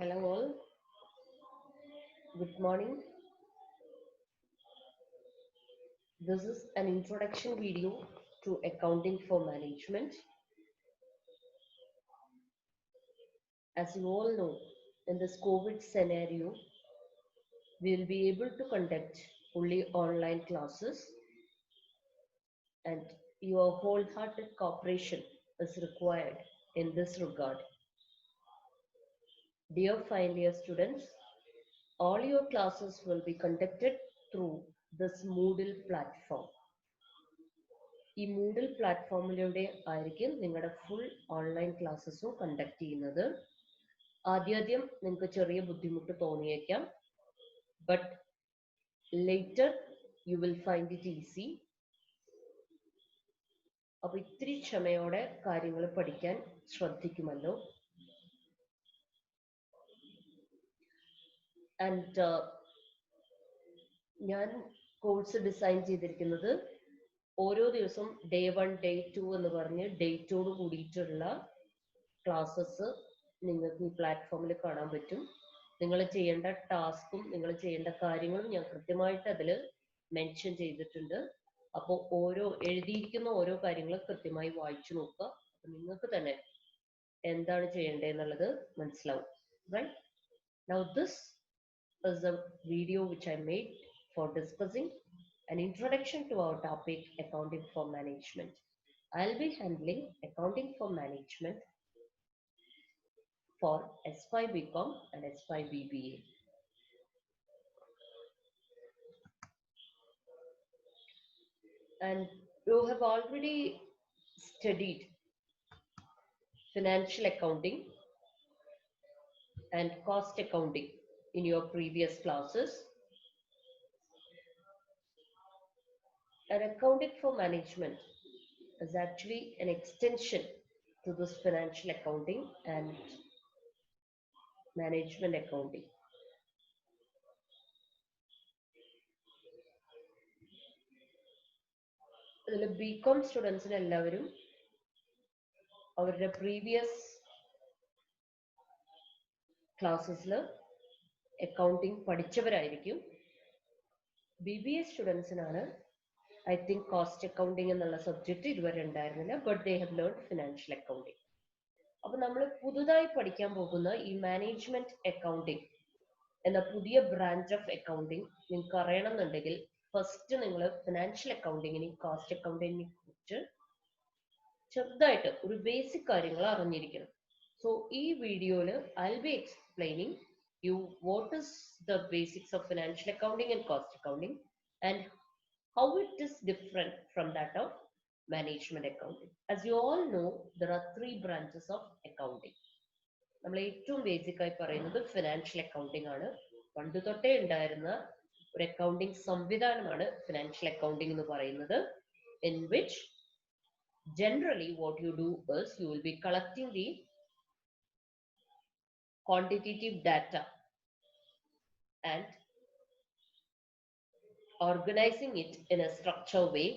Hello all, good morning. This is an introduction video to accounting for management. As you all know, in this COVID scenario, we will be able to conduct only online classes, and your wholehearted cooperation is required in this regard. Dear final year students, all your classes will be conducted through this Moodle platform. ഈ മൂഡിൽ പ്ലാറ്റ്ഫോമിലൂടെ ആയിരിക്കും നിങ്ങളുടെ full online ക്ലാസ്സസും conduct ചെയ്യുന്നത്. ആദ്യം നിങ്ങൾക്ക് ചെറിയ ബുദ്ധിമുട്ട് തോന്നിയേക്കാം, but later you will find it easy. അപ്പൊ ഇത്തിരി ക്ഷമയോടെ കാര്യങ്ങൾ പഠിക്കാൻ ശ്രദ്ധിക്കുമല്ലോ. ആൻഡ് ഞാൻ കോഴ്സ് ഡിസൈൻ ചെയ്തിരിക്കുന്നത് ഓരോ ദിവസം ഡേ 1 ഡേ 2 എന്ന് പറഞ്ഞ് ഡേറ്റോട് കൂടിയിട്ടുള്ള ക്ലാസ്സസ് നിങ്ങൾക്ക് ഈ പ്ലാറ്റ്ഫോമിൽ കാണാൻ പറ്റും. നിങ്ങൾ ചെയ്യേണ്ട ടാസ്കും നിങ്ങൾ ചെയ്യേണ്ട കാര്യങ്ങളും ഞാൻ കൃത്യമായിട്ട് അതിൽ മെൻഷൻ ചെയ്തിട്ടുണ്ട്. അപ്പോൾ എഴുതിയിരിക്കുന്ന ഓരോ കാര്യങ്ങളും കൃത്യമായി വായിച്ചു നോക്കുക. അപ്പം നിങ്ങൾക്ക് തന്നെ എന്താണ് ചെയ്യേണ്ടതെന്നുള്ളത് മനസ്സിലാവും. Right now this is a video which I made for discussing an introduction to our topic accounting for management. I'll be handling accounting for management for S5 BCom and S5 BBA. And you have already studied financial accounting and cost accounting in your previous classes. And accounting for management is actually an extension to this financial accounting and management accounting. അതിൽ BCom സ്റ്റുഡൻസിന് എല്ലാവരും അവരുടെ previous ക്ലാസ്സസിൽ accounting പഠിച്ചവരായിരിക്കും. BBA സ്റ്റുഡൻസിനാണ് I think cost accounting എന്നുള്ള subject ഇതുവരെ ഉണ്ടായിരുന്നില്ല, but they have learn financial accounting. അപ്പൊ നമ്മൾ പുതുതായി പഠിക്കാൻ പോകുന്ന ഈ മാനേജ്മെന്റ് അക്കൗണ്ടിങ് എന്ന പുതിയ ബ്രാഞ്ച് ഓഫ് അക്കൗണ്ടിങ് നിങ്ങൾക്ക് അറിയണമെന്നുണ്ടെങ്കിൽ ഫസ്റ്റ് നിങ്ങൾ ഫിനാൻഷ്യൽ അക്കൗണ്ടിങ്ങിനെയും കോസ്റ്റ് അക്കൗണ്ടിങ്ങിനെ കുറിച്ച് ചെറുതായിട്ട് ഒരു ബേസിക് കാര്യങ്ങൾ അറിഞ്ഞിരിക്കണം. സോ ഈ വീഡിയോയിൽ I will be explaining you what is the basics of financial accounting and cost accounting and how it is different from that of management accounting. As you all know, there are 3 branches of accounting. നമ്മൾ ഏറ്റവും basic ആയി പറയുന്നത് financial accounting ആണ്. പണ്ട് തൊട്ടേ ഉണ്ടായിരുന്ന ഒരു accounting സംവിധാനമാണ് ഫിനാൻഷ്യൽ അക്കൗണ്ടിംഗ് എന്ന് പറയുന്നത്. in which generally what you do is you will be collecting the quantitative data and organizing it in a structured way,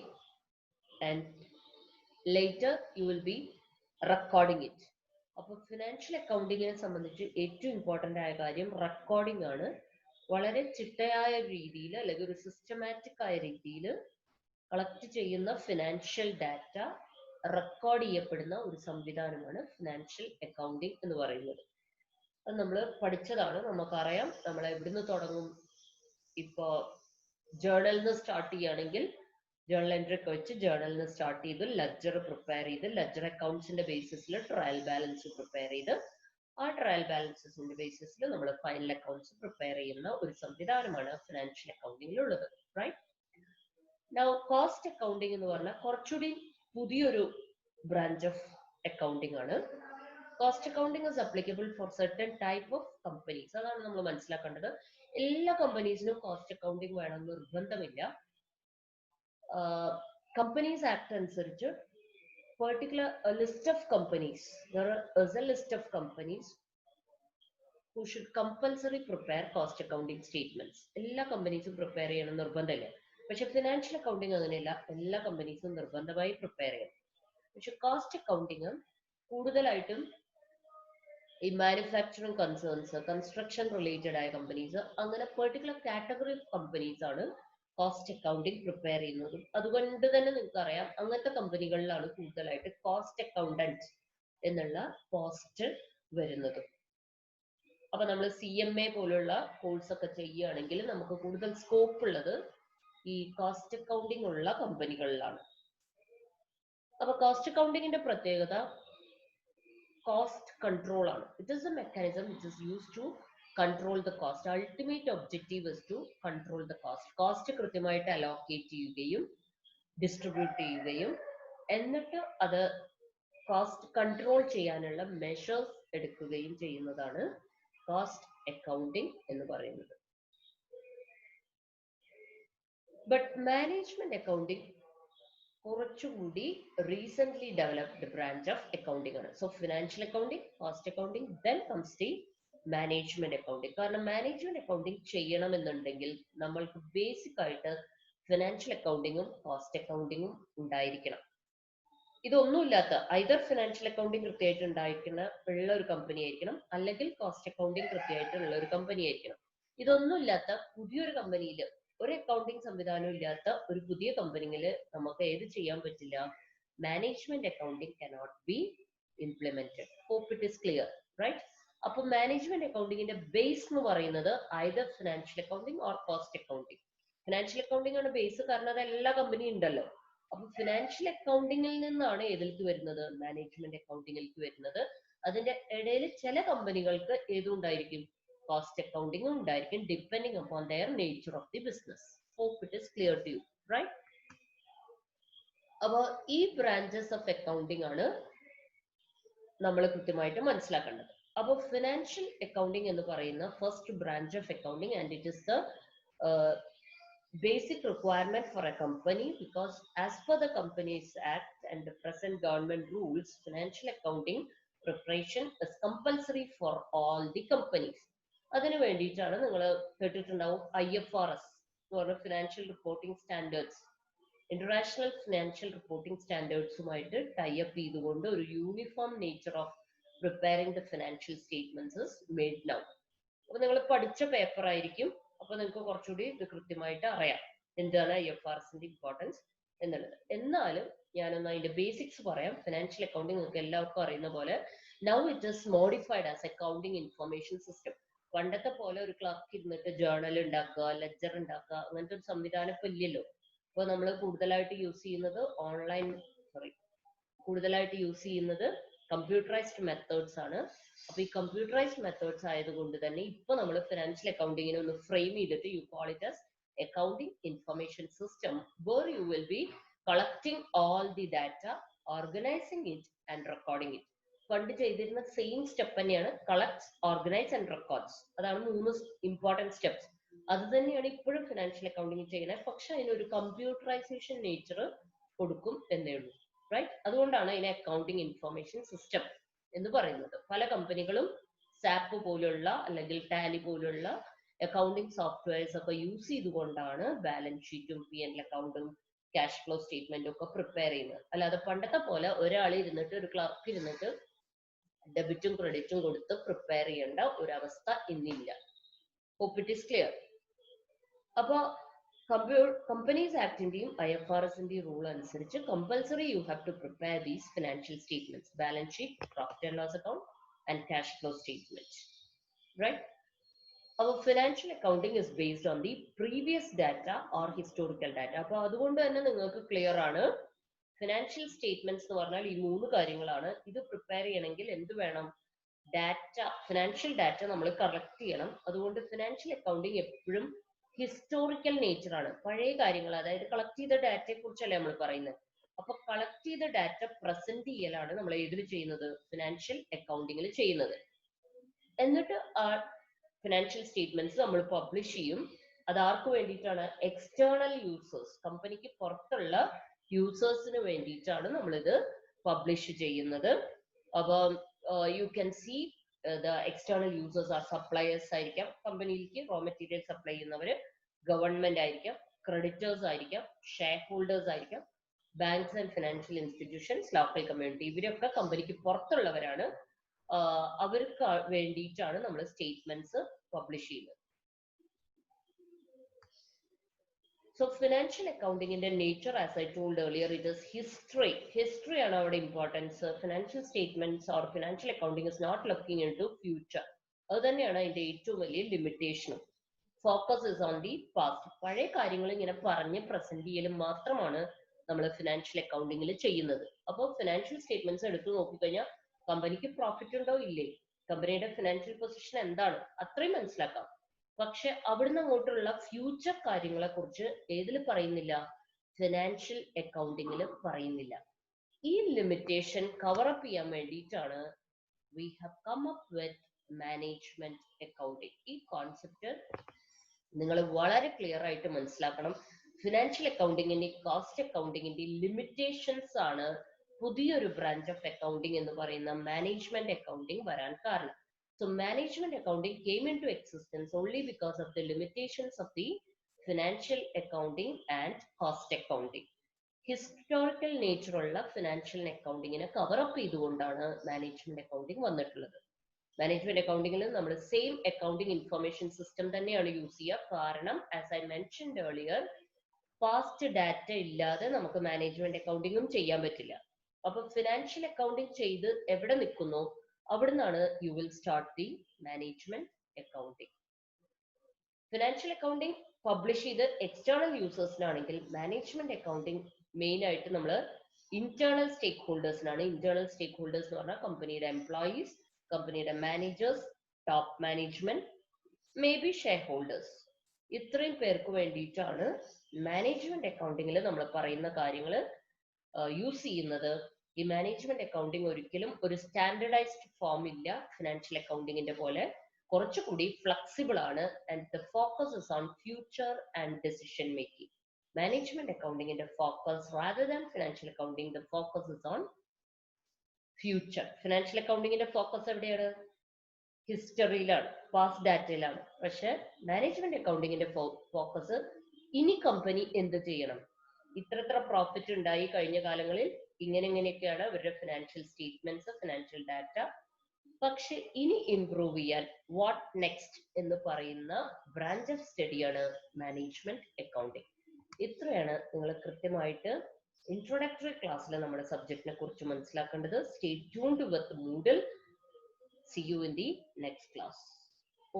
and later you will be recording it. അപ്പോൾ financial അക്കൗണ്ടിങ്ങിനെ സംബന്ധിച്ച് ഏറ്റവും important ആയ കാര്യം recording ആണ്. വളരെ ചിട്ടയായ രീതിയിൽ അല്ലെങ്കിൽ ഒരു സിസ്റ്റമാറ്റിക് ആയ രീതിയിൽ കളക്ട് ചെയ്യുന്ന ഫിനാൻഷ്യൽ ഡാറ്റ റെക്കോർഡ് ചെയ്യപ്പെടുന്ന ഒരു സംവിധാനമാണ് ഫിനാൻഷ്യൽ അക്കൗണ്ടിങ് എന്ന് പറയുന്നത്. അത് നമ്മൾ പഠിച്ചതാണ്, നമുക്കറിയാം. നമ്മൾ എവിടുന്ന് തുടങ്ങും? ഇപ്പോ ജേർണലിൽ നിന്ന് സ്റ്റാർട്ട് ചെയ്യുകയാണെങ്കിൽ ജേർണൽ എൻട്രി ഒക്കെ വെച്ച് ജേർണലിൽ നിന്ന് സ്റ്റാർട്ട് ചെയ്ത് ലെഡ്ജർ പ്രിപ്പയർ ചെയ്ത് ലെഡ്ജർ അക്കൗണ്ട്സിന്റെ ബേസിസിൽ ട്രയൽ ബാലൻസ് പ്രിപ്പയർ ചെയ്ത് ആ ട്രയൽ ബാലൻസസിന്റെ ബേസിസിൽ നമ്മൾ ഫൈനൽ അക്കൗണ്ട്സ് പ്രിപ്പയർ ചെയ്യുന്ന ഒരു സംവിധാനമാണ് ഫിനാൻഷ്യൽ അക്കൗണ്ടിങ്ങിലുള്ളത്. റൈറ്റ് നൗ കോസ്റ്റ് അക്കൗണ്ടിങ് എന്ന് പറഞ്ഞാൽ കുറച്ചുകൂടി പുതിയൊരു ബ്രാഞ്ച് ഓഫ് അക്കൗണ്ടിങ് ആണ്. Cost accounting is applicable for certain type of companies. അതാണ് നമ്മൾ മനസ്സിലാക്കേണ്ടത്. എല്ലാ കമ്പനീസിനും കോസ്റ്റ് അക്കൗണ്ടിങ് വേണമെന്ന് നിർബന്ധമില്ല. കമ്പനീസ് ആക്ട് അനുസരിച്ച് particular list of companies, there is a list of companies who should compulsory prepare cost accounting statements. എല്ലാ കമ്പനീസും prepare ചെയ്യണം നിർബന്ധമില്ല. പക്ഷെ ഫിനാൻഷ്യൽ അക്കൗണ്ടിങ് അങ്ങനെയല്ല, എല്ലാ കമ്പനീസും നിർബന്ധമായി പ്രിപ്പയർ ചെയ്യണം. പക്ഷെ കോസ്റ്റ് അക്കൗണ്ടിങ് കൂടുതലായിട്ടും ഈ മാനുഫാക്ചറിങ് കൺസേൺസ്, കൺസ്ട്രക്ഷൻ റിലേറ്റഡ് ആയ കമ്പനീസ്, അങ്ങനെ പെർട്ടിക്കുലർ കാറ്റഗറി ഓഫ് കമ്പനീസ് ആണ് കോസ്റ്റ് അക്കൗണ്ടിങ് പ്രിപ്പയർ ചെയ്യുന്നതും. അതുകൊണ്ട് തന്നെ നിങ്ങൾക്ക് അറിയാം അങ്ങനത്തെ കമ്പനികളിലാണ് കൂടുതലായിട്ട് കോസ്റ്റ് അക്കൗണ്ടന്റ് എന്നുള്ള പോസ്റ്റ് വരുന്നത്. അപ്പൊ നമ്മൾ CMA പോലുള്ള കോഴ്സ് ഒക്കെ ചെയ്യുകയാണെങ്കിൽ നമുക്ക് കൂടുതൽ സ്കോപ്പ് ഉള്ളത് ഈ കോസ്റ്റ് അക്കൗണ്ടിങ് ഉള്ള കമ്പനികളിലാണ്. അപ്പൊ കോസ്റ്റ് അക്കൗണ്ടിങ്ങിന്റെ പ്രത്യേകത കോസ്റ്റ് കൺട്രോൾ ആണ്. It is a mechanism which is use to control the cost. Ultimate objective is to control the cost. Cost കൃത്യമായിട്ട് അലോക്കേറ്റ് ചെയ്യുകയും ഡിസ്ട്രിബ്യൂട്ട് ചെയ്യുകയും എന്നിട്ട് അത് കോസ്റ്റ് കൺട്രോൾ ചെയ്യാനുള്ള മെഷേഴ്സ് എടുക്കുകയും ചെയ്യുന്നതാണ് കോസ്റ്റ് അക്കൗണ്ടിങ് എന്ന് പറയുന്നത്. ബട്ട് മാനേജ്മെന്റ് അക്കൗണ്ടിങ് കുറച്ചുകൂടി recent developed branch of accounting ആണ്. So financial accounting, cost accounting, then comes the management accounting. കാരണം മാനേജ്മെന്റ് അക്കൗണ്ടിങ് ചെയ്യണമെന്നുണ്ടെങ്കിൽ നമ്മൾക്ക് ബേസിക് ആയിട്ട് ഫിനാൻഷ്യൽ അക്കൗണ്ടിങ്ങും കോസ്റ്റ് അക്കൗണ്ടിങ്ങും ഉണ്ടായിരിക്കണം. ഇതൊന്നുമില്ലാത്ത ഐദർ ഫിനാൻഷ്യൽ അക്കൗണ്ടിങ് കൃത്യമായിട്ട് ഉണ്ടായിരിക്കുന്ന ഉള്ള ഒരു കമ്പനി ആയിരിക്കണം, അല്ലെങ്കിൽ കോസ്റ്റ് അക്കൗണ്ടിങ് കൃത്യമായിട്ടുള്ള ഒരു കമ്പനി ആയിരിക്കണം. ഇതൊന്നുമില്ലാത്ത പുതിയൊരു കമ്പനിയിൽ, ഒരു അക്കൗണ്ടിങ് സംവിധാനം ഇല്ലാത്ത ഒരു പുതിയ കമ്പനിയിൽ നമുക്ക് ഏത് ചെയ്യാൻ പറ്റില്ല? Management accounting cannot be implemented. Hope it is clear, right? അപ്പൊ മാനേജ്മെന്റ് അക്കൗണ്ടിങ്ങിന്റെ ബേസ് എന്ന് പറയുന്നത് either financial accounting or cost accounting. Financial accounting ആണ് ബേസ്, കാരണം അത് എല്ലാ കമ്പനിയും ഉണ്ടല്ലോ. അപ്പൊ ഫിനാൻഷ്യൽ അക്കൗണ്ടിങ്ങിൽ നിന്നാണ് ഏതിലേക്ക് വരുന്നത്? മാനേജ്മെന്റ് അക്കൗണ്ടിങ്ങിലേക്ക് വരുന്നത്. അതിന്റെ ഇടയിൽ ചില കമ്പനികൾക്ക് ഏതുണ്ടായിരിക്കും? കോസ്റ്റ് അക്കൗണ്ടിങ്ങും ഉണ്ടായിരിക്കും, depending upon their nature of the business. Hope it is clear to you, right? അപ്പൊ ഈ ബ്രാഞ്ചസ് ഓഫ് അക്കൗണ്ടിങ് ആണ് നമ്മൾ കൃത്യമായിട്ട് മനസ്സിലാക്കേണ്ടത്. അപ്പൊ ഫിനാൻഷ്യൽ അക്കൗണ്ടിങ് എന്ന് പറയുന്ന first branch of accounting, and it is the basic requirement for a company, because as per the Companies Act and the present government rules, financial accounting preparation is compulsory for all the companies. അതിനു വേണ്ടിയിട്ടാണ് നിങ്ങൾ കേട്ടിട്ടുണ്ടാവും IFRS എന്ന് പറഞ്ഞ financial reporting standards, international financial reporting സ്റ്റാൻഡേർഡ്സുമായിട്ട് type ചെയ്തുകൊണ്ട് ഒരു uniform nature of preparing the financial statements is made now. അപ്പൊ നിങ്ങൾ പഠിച്ച പേപ്പർ ആയിരിക്കും, അപ്പൊ നിങ്ങൾക്ക് കുറച്ചുകൂടി ഇത് കൃത്യമായിട്ട് അറിയാം എന്താണ് IFRSന്റെ ഇമ്പോർട്ടൻസ് എന്നുള്ളത്. എന്നാലും ഞാനൊന്ന് അതിന്റെ ബേസിക്സ് പറയാം. ഫിനാൻഷ്യൽ അക്കൗണ്ടിങ് നിങ്ങൾക്ക് എല്ലാവർക്കും അറിയുന്ന പോലെ now it is modified as accounting information system. പണ്ടത്തെ പോലെ ഒരു ക്ലർക്ക് ഇരുന്നിട്ട് ജേർണൽ ഉണ്ടാക്കുക, ലെഡ്ജർ ഉണ്ടാക്കുക, അങ്ങനത്തെ ഒരു സംവിധാനം ഇപ്പൊ ഇല്ലല്ലോ. ഇപ്പൊ നമ്മൾ കൂടുതലായിട്ട് യൂസ് ചെയ്യുന്നത് കൂടുതലായിട്ട് യൂസ് ചെയ്യുന്നത് കമ്പ്യൂട്ടറൈസ്ഡ് മെത്തേഡ്സ് ആണ്. അപ്പൊ ഈ കമ്പ്യൂട്ടറൈസ്ഡ് മെത്തേഡ്സ് ആയതുകൊണ്ട് തന്നെ ഇപ്പൊ നമ്മൾ ഫിനാൻഷ്യൽ അക്കൗണ്ടിങ്ങിനെ ഒന്ന് ഫ്രെയിം ചെയ്തിട്ട് you call it as accounting information system, where you will be collecting all the data, organizing it and recording it. പണ്ട് ചെയ്തിരുന്ന സെയിം സ്റ്റെപ്പ് തന്നെയാണ് കളക്ട്, ഓർഗനൈസ് ആൻഡ് റെക്കോർഡ്സ്. അതാണ് 3 ഇമ്പോർട്ടൻറ്റ് സ്റ്റെപ്സ്. അത് തന്നെയാണ് ഇപ്പോഴും ഫിനാൻഷ്യൽ അക്കൗണ്ടിങ് ചെയ്യുന്നത്. പക്ഷെ അതിനൊരു കമ്പ്യൂട്ടറൈസേഷൻ നേച്ചർ കൊടുക്കും എന്നേ ഉള്ളൂ, റൈറ്റ്? അതുകൊണ്ടാണ് അതിനെ അക്കൗണ്ടിങ് ഇൻഫർമേഷൻ സിസ്റ്റം എന്ന് പറയുന്നത്. പല കമ്പനികളും സാപ്പ് പോലുള്ള അല്ലെങ്കിൽ ടാലി പോലുള്ള അക്കൗണ്ടിങ് സോഫ്റ്റ്വെയർസ് ഒക്കെ യൂസ് ചെയ്തുകൊണ്ടാണ് ബാലൻസ് ഷീറ്റും P&L അക്കൗണ്ടും ക്യാഷ് ഫ്ലോ സ്റ്റേറ്റ്മെന്റും ഒക്കെ പ്രിപ്പയർ ചെയ്യുന്നത്. അല്ലാതെ പണ്ടത്തെ പോലെ ഒരാൾ ഇരുന്നിട്ട്, ഒരു ക്ലർക്ക് ഇരുന്നിട്ട് ഡെബിറ്റും ക്രെഡിറ്റും കൊടുത്ത് പ്രിപ്പയർ ചെയ്യേണ്ട ഒരവസ്ഥ ഇന്നില്ല. Hope it is clear. അപ്പൊ കമ്പനീസ് ആക്ടിന്റെയും IFRSന്റെയും റൂൾ അനുസരിച്ച് compulsory you have to prepare these financial statements, balance sheet, profit and loss account and cash flow statement, right? അപ്പൊ financial accounting is based on the previous data or historical data. അപ്പൊ അതുകൊണ്ട് തന്നെ നിങ്ങൾക്ക് clear ആണ്, financial statements എന്ന് പറഞ്ഞാൽ ഈ 3 കാര്യങ്ങളാണ്. ഇത് പ്രിപ്പയർ ചെയ്യണമെങ്കിൽ എന്ത് വേണം? ഡാറ്റ, ഫിനാൻഷ്യൽ ഡാറ്റ നമ്മൾ കളക്ട് ചെയ്യണം. അതുകൊണ്ട് ഫിനാൻഷ്യൽ അക്കൗണ്ടിങ് എപ്പോഴും ഹിസ്റ്റോറിക്കൽ നേച്ചർ ആണ്. പഴയ കാര്യങ്ങൾ, അതായത് കളക്ട് ചെയ്ത ഡാറ്റയെ കുറിച്ചല്ലേ നമ്മൾ പറയുന്നത്. അപ്പൊ കളക്ട് ചെയ്ത ഡാറ്റ പ്രസന്റ് ചെയ്യലാണ് നമ്മൾ ഏതിൽ ചെയ്യുന്നത്? ഫിനാൻഷ്യൽ അക്കൗണ്ടിങ്ങിൽ ചെയ്യുന്നത്. എന്നിട്ട് ആ ഫിനാൻഷ്യൽ സ്റ്റേറ്റ്മെന്റ്സ് നമ്മൾ പബ്ലിഷ് ചെയ്യും. അത് ആർക്ക് വേണ്ടിയിട്ടാണ്? എക്സ്റ്റേണൽ യൂസേഴ്സ്, കമ്പനിക്ക് പുറത്തുള്ള യൂസേഴ്സിന് വേണ്ടിയിട്ടാണ് നമ്മളിത് പബ്ലിഷ് ചെയ്യുന്നത്. അപ്പം you can see the external users are suppliers ആയിരിക്കാം, കമ്പനിയിലേക്ക് റോ മെറ്റീരിയൽ സപ്ലൈ ചെയ്യുന്നവര്, ഗവൺമെന്റ് ആയിരിക്കാം, ക്രെഡിറ്റേഴ്സ് ആയിരിക്കാം, ഷെയർ ഹോൾഡേഴ്സ് ആയിരിക്കാം, banks and financial institutions, local community, ഇവരൊക്കെ കമ്പനിക്ക് പുറത്തുള്ളവരാണ്. അവർക്ക് വേണ്ടിയിട്ടാണ് നമ്മൾ സ്റ്റേറ്റ്മെന്റ്സ് പബ്ലിഷ് ചെയ്യുന്നത്. So financial accounting in the nature, as I told earlier, it is history. History ആണ് അവിടെ importance. Financial statements or financial accounting is not looking into future. അത് തന്നെയാണ് അതിന്റെ ഏറ്റവും വലിയ ലിമിറ്റേഷനും. Focus is on the past. പഴയ കാര്യങ്ങൾ ഇങ്ങനെ പറഞ്ഞ് പ്രസന്റ് ചെയ്യലും മാത്രമാണ് നമ്മൾ ഫിനാൻഷ്യൽ അക്കൗണ്ടിങ്ങിൽ ചെയ്യുന്നത്. അപ്പോൾ ഫിനാൻഷ്യൽ സ്റ്റേറ്റ്മെന്റ്സ് എടുത്തു നോക്കിക്കഴിഞ്ഞാൽ കമ്പനിക്ക് പ്രോഫിറ്റ് ഉണ്ടോ ഇല്ലേ, കമ്പനിയുടെ ഫിനാൻഷ്യൽ പൊസിഷൻ എന്താണ്, അത്രയും മനസ്സിലാക്കാം. പക്ഷെ അവിടുന്ന് അങ്ങോട്ടുള്ള ഫ്യൂച്ചർ കാര്യങ്ങളെ കുറിച്ച് ഏതിൽ പറയുന്നില്ല, ഫിനാൻഷ്യൽ അക്കൗണ്ടിങ്ങിൽ പറയുന്നില്ല. ഈ ലിമിറ്റേഷൻ കവർ അപ്പ് ചെയ്യാൻ വേണ്ടിയിട്ടാണ് we have come up with management accounting. ഈ കോൺസെപ്റ്റ് നിങ്ങൾ വളരെ ക്ലിയർ ആയിട്ട് മനസ്സിലാക്കണം. ഫിനാൻഷ്യൽ അക്കൗണ്ടിങ്ങിന്റെ കോസ്റ്റ് അക്കൗണ്ടിങ്ങിന്റെ ലിമിറ്റേഷൻസ് ആണ് പുതിയൊരു ബ്രാഞ്ച് ഓഫ് അക്കൗണ്ടിങ് എന്ന് പറയുന്ന മാനേജ്മെന്റ് അക്കൗണ്ടിങ് വരാൻ കാരണം. So management accounting came into existence only because of the limitations of the financial accounting and cost accounting. Historical nature ഉള്ള ഫിനാൻഷ്യൽ അക്കൗണ്ടിങ്ങിനെ കവർ അപ്പ് ചെയ്തുകൊണ്ടാണ് മാനേജ്മെന്റ് അക്കൗണ്ടിങ് വന്നിട്ടുള്ളത്. Management അക്കൗണ്ടിങ്ങിൽ നമ്മൾ same accounting information system തന്നെയാണ് use ചെയ്യുക. കാരണം as I mentioned earlier, past data ഇല്ലാതെ നമുക്ക് management അക്കൗണ്ടിങ്ങും ചെയ്യാൻ പറ്റില്ല. അപ്പൊ ഫിനാൻഷ്യൽ അക്കൗണ്ടിങ് ചെയ്ത് എവിടെ നിൽക്കുന്നു, അവിടുന്നാണ് you will start the management accounting. Financial accounting publish ചെയ്ത് എക്സ്റ്റേണൽ യൂസേഴ്സിനാണെങ്കിൽ മാനേജ്മെന്റ് അക്കൗണ്ടിങ് മെയിൻ ആയിട്ട് നമ്മൾ ഇന്റേണൽ സ്റ്റേക്ക് ഹോൾഡേഴ്സിനാണ്. ഇന്റേണൽ സ്റ്റേക്ക് ഹോൾഡേഴ്സ് എന്ന് പറഞ്ഞാൽ കമ്പനിയുടെ എംപ്ലോയീസ്, കമ്പനിയുടെ managers, top management, may be share holders. ഇത്രയും പേർക്ക് വേണ്ടിയിട്ടാണ് മാനേജ്മെന്റ് അക്കൗണ്ടിങ്ങിൽ നമ്മൾ പറയുന്ന കാര്യങ്ങൾ യൂസ് ചെയ്യുന്നത്. ഈ മാനേജ്മെന്റ് അക്കൗണ്ടിങ് ഒരിക്കലും ഒരു സ്റ്റാൻഡർഡൈസ്ഡ് ഫോം ഇല്ല. ഫിനാൻഷ്യൽ അക്കൗണ്ടിങ്ങിന്റെ പോലെ കുറച്ചുകൂടി ഫ്ലെക്സിബിൾ ആണ്. And the focus is on future and decision making. Management അക്കൗണ്ടിങ്ങിന്റെ focus rather than financial accounting, the focus is on future. Financial അക്കൗണ്ടിങ്ങിന്റെ ഫോക്കസ് എവിടെയാണ്? ഹിസ്റ്ററിയിലാണ്, പാസ്റ്റ് ഡാറ്റയിലാണ്. പക്ഷെ മാനേജ്മെന്റ് അക്കൗണ്ടിങ്ങിന്റെ ഫോക്കസ് ഇനി കമ്പനി എന്ത് ചെയ്യണം, ഇത്ര പ്രോഫിറ്റ് ഉണ്ടായി കഴിഞ്ഞ കാലങ്ങളിൽ, ഇങ്ങനെയൊക്കെയാണ് അവരുടെ ഫിനാൻഷ്യൽ സ്റ്റേറ്റ്മെന്റ്സ്, ഫിനാൻഷ്യൽ ഡാറ്റ. പക്ഷെ ഇനി ഇംപ്രൂവ് ചെയ്യാൻ വാട്ട് നെക്സ്റ്റ് എന്ന് പറയുന്ന ബ്രാഞ്ച് ഓഫ് സ്റ്റഡിയാണ് മാനേജ്മെന്റ് അക്കൗണ്ടിങ്. ഇത്രയാണ് നിങ്ങൾ കൃത്യമായിട്ട് ഇൻട്രോഡക്ടറി ക്ലാസ്സിൽ നമ്മുടെ സബ്ജക്റ്റിനെ കുറിച്ച് മനസ്സിലാക്കേണ്ടത്. Stay tuned with Moodle. See you in the next class.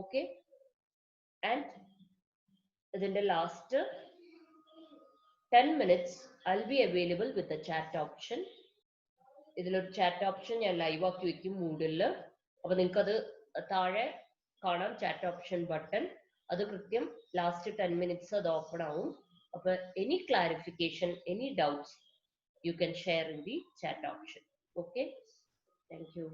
Okay? And ഇതിന്റെ last 10 minutes I'll be available with the chat option. ഇതിലൊരു ചാറ്റ് ഓപ്ഷൻ ഞാൻ ലൈവ് ആക്കി വെക്കും Moodle. അപ്പൊ നിങ്ങൾക്ക് അത് താഴെ കാണാം, ചാറ്റ് ഓപ്ഷൻ ബട്ടൺ. അത് കൃത്യം ലാസ്റ്റ് 10 minutes അത് ഓപ്പൺ ആവും. അപ്പൊ any clarification, any doubts, you can share in the chat option. Okay? Thank you.